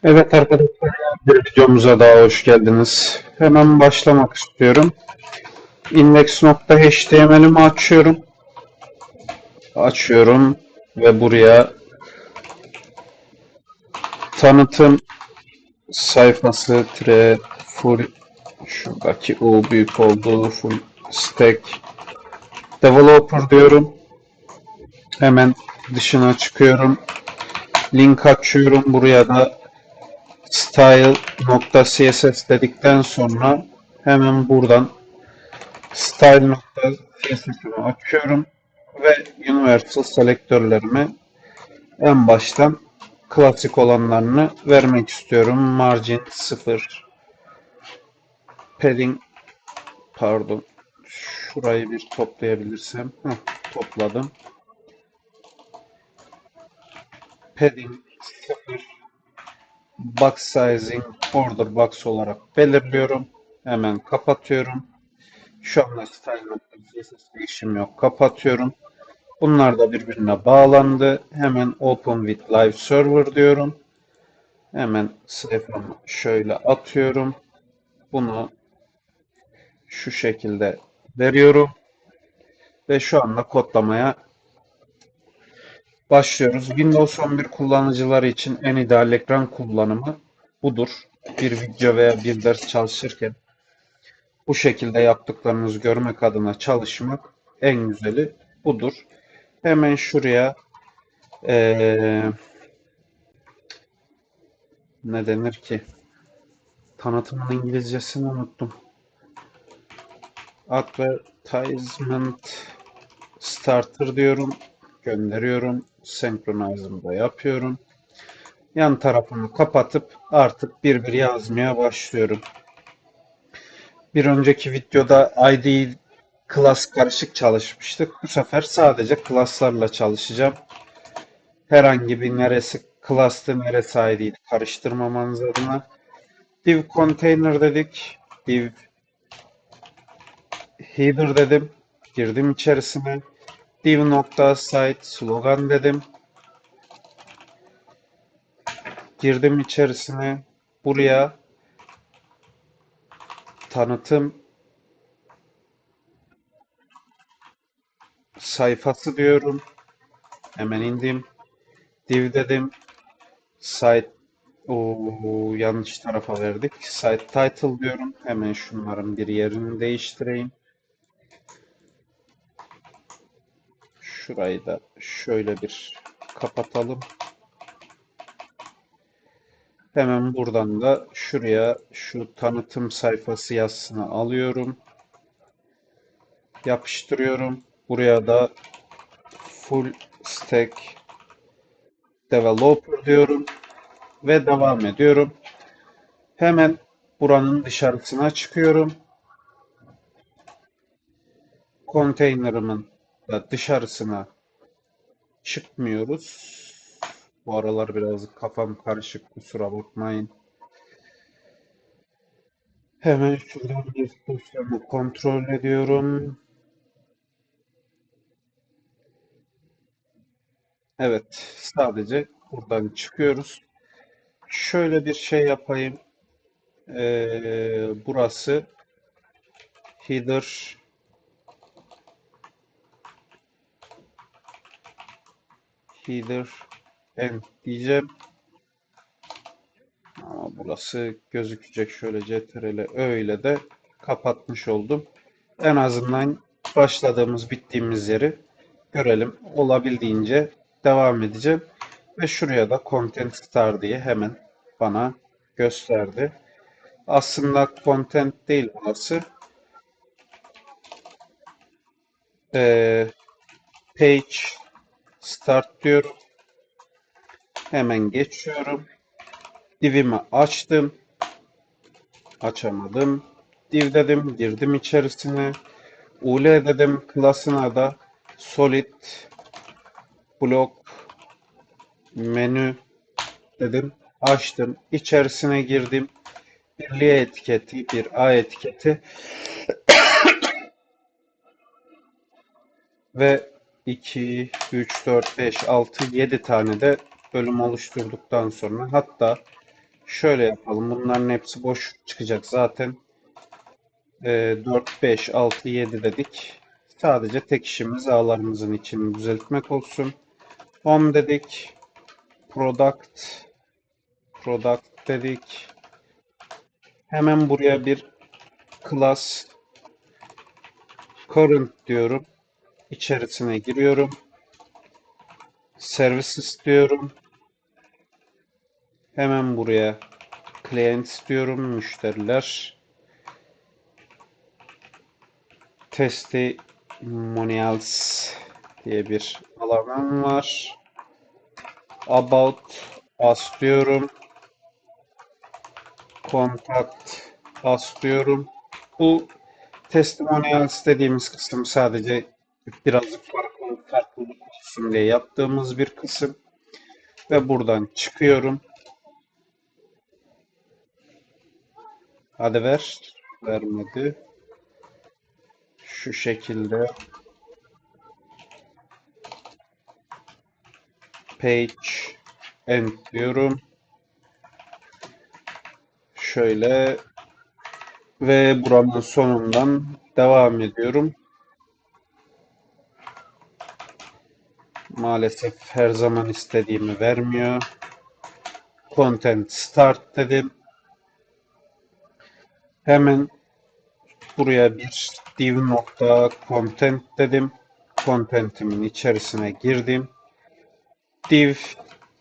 Evet arkadaşlar, bir videomuza daha hoş geldiniz. Hemen başlamak istiyorum. Index.html'imi açıyorum. Açıyorum ve buraya tanıtım sayfası full, şuradaki o büyük olduğu full stack developer diyorum. Hemen dışına çıkıyorum. Link açıyorum. Buraya da style.css dedikten sonra hemen buradan style.css'imi açıyorum ve universal selektörlerimi en baştan klasik olanlarını vermek istiyorum. Margin 0, padding, pardon, şurayı bir toplayabilirsem. Topladım. Padding 0, box sizing order box olarak belirliyorum. Hemen kapatıyorum. Şu anda style.css'de işim yok. Kapatıyorum. Bunlar da birbirine bağlandı. Hemen Open with Live Server diyorum. Hemen sayfamı şöyle atıyorum. Bunu şu şekilde veriyorum. Ve şu anda kodlamaya başlıyoruz. Windows 11 kullanıcıları için en ideal ekran kullanımı budur. Bir video veya bir ders çalışırken bu şekilde yaptıklarınızı görmek adına çalışmak en güzeli budur. Hemen şuraya ne denir ki? Tanıtımın İngilizcesini unuttum. Advertisement starter diyorum. Gönderiyorum. Senkronize'ımı da yapıyorum. Yan tarafını kapatıp artık bir yazmaya başlıyorum. Bir önceki videoda ID class karışık çalışmıştık. Bu sefer sadece class'larla çalışacağım. Herhangi bir neresi class'tı neresi ID'ydi karıştırmamanız adına. Div container dedik. Div header dedim. Girdim içerisine. Div nokta site slogan dedim. Girdim içerisine. Buraya tanıtım sayfası diyorum. Hemen indim. Div dedim. Site yanlış tarafa verdik. Site title diyorum. Hemen şunların bir yerini değiştireyim. Şurayı da şöyle bir kapatalım. Hemen buradan da şuraya şu tanıtım sayfası yazısını alıyorum. Yapıştırıyorum. Buraya da full stack developer diyorum ve devam ediyorum. Hemen buranın dışarısına çıkıyorum. Konteynerımın da dışarısına çıkmıyoruz. Bu aralar biraz kafam karışık, kusura bakmayın. Hemen şuradan bir dosyamı kontrol ediyorum. Evet, sadece buradan çıkıyoruz. Şöyle bir şey yapayım. Burası header header end diyeceğim. Ama burası gözükecek, şöyle CTRL öyle de kapatmış oldum. En azından başladığımız bittiğimiz yeri görelim. Olabildiğince devam edeceğim. Ve şuraya da Content Star diye hemen bana gösterdi. Aslında content değil burası. Ee, Page Start diyorum. Hemen geçiyorum. Divimi açtım. Açamadım. Div dedim. Girdim içerisine. UL dedim. Klasına da Solid Block Menü dedim. Açtım. İçerisine girdim. Bir L etiketi, bir A etiketi ve 2, 3, 4, 5, 6, 7 tane de bölüm oluşturduktan sonra, hatta Şöyle yapalım. Bunların hepsi boş çıkacak zaten. 4, 5, 6, 7 dedik. Sadece tek işimiz ağlarımızın içini düzeltmek olsun. Home dedik. Product. Product dedik. Hemen buraya bir class current diyorum. İçerisine giriyorum. Services diyorum. Hemen buraya client diyorum. Müşteriler. Testimonials diye bir alanım var. About us diyorum. Contact us diyorum. Bu testimonials dediğimiz kısım sadece birazcık farklılık olsun diye yaptığımız bir kısım. Ve buradan çıkıyorum. Hadi ver. Vermedi. Şu şekilde page end diyorum. Şöyle ve buranın sonundan devam ediyorum. Maalesef her zaman istediğimi vermiyor. Content start dedim. Hemen buraya bir div nokta content dedim. Content'imin içerisine girdim. Div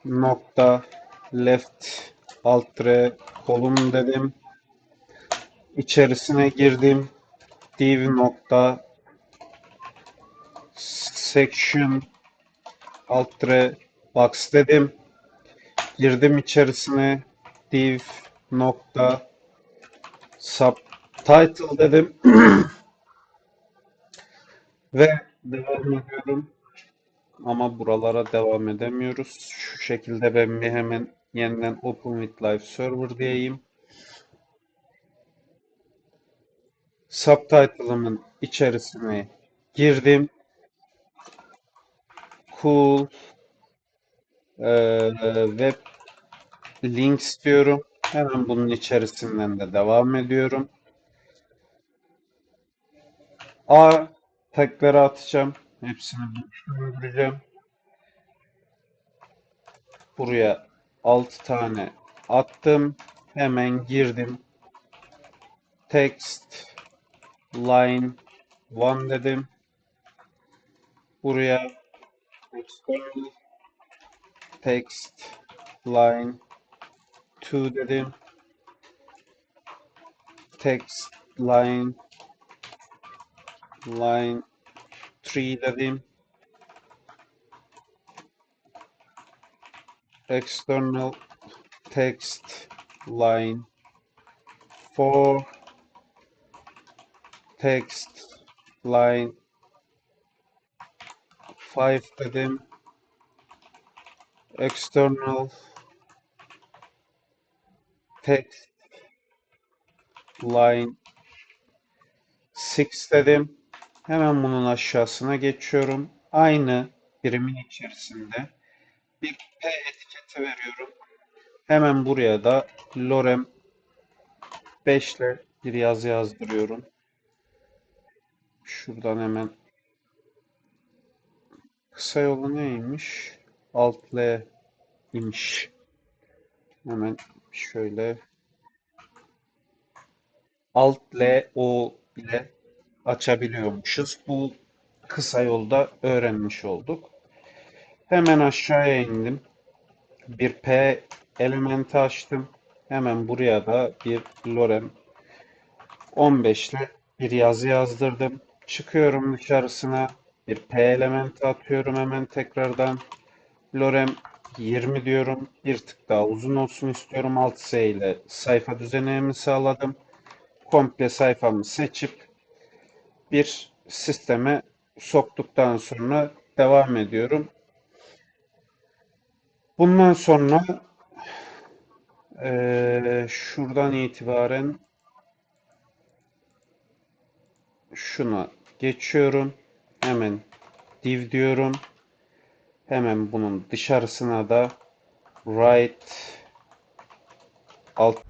nokta left alt kolum dedim. İçerisine girdim. Div nokta section alt box dedim. Girdim içerisine. Div nokta subtitle dedim. Ve devam ediyorum. Ama buralara devam edemiyoruz. Şu şekilde ben bir hemen yeniden Open with Live Server diyeyim. Subtitle'ımın içerisine girdim. Cool web links diyorum. Hemen bunun içerisinden de devam ediyorum. A tagleri atacağım. Hepsini buluşturacağım. Buraya 6 tane attım. Hemen girdim. Text line 1 dedim. Buraya external text line 2 dedim. Text line 3 dedim. External text line 4 text line 5 dedim. External text line 6 dedim. Hemen bunun aşağısına geçiyorum. Aynı birimin içerisinde bir P etiketi veriyorum. Hemen buraya da lorem 5 ile bir yazı yazdırıyorum. Şuradan hemen kısa yolu neymiş? Alt L imiş. Hemen şöyle Alt L O ile açabiliyormuşuz. Bu kısa yolda öğrenmiş olduk. Hemen aşağıya indim. Bir P elementi açtım. Hemen buraya da bir lorem 15 ile bir yazı yazdırdım. Çıkıyorum dışarısına. Bir P elementi atıyorum hemen tekrardan. Lorem 20 diyorum. Bir tık daha uzun olsun istiyorum. Alt S ile sayfa düzenimi sağladım. Komple sayfamı seçip bir sisteme soktuktan sonra devam ediyorum. Bundan sonra şuradan itibaren şuna geçiyorum. Hemen div diyorum. Hemen bunun dışarısına da right Alt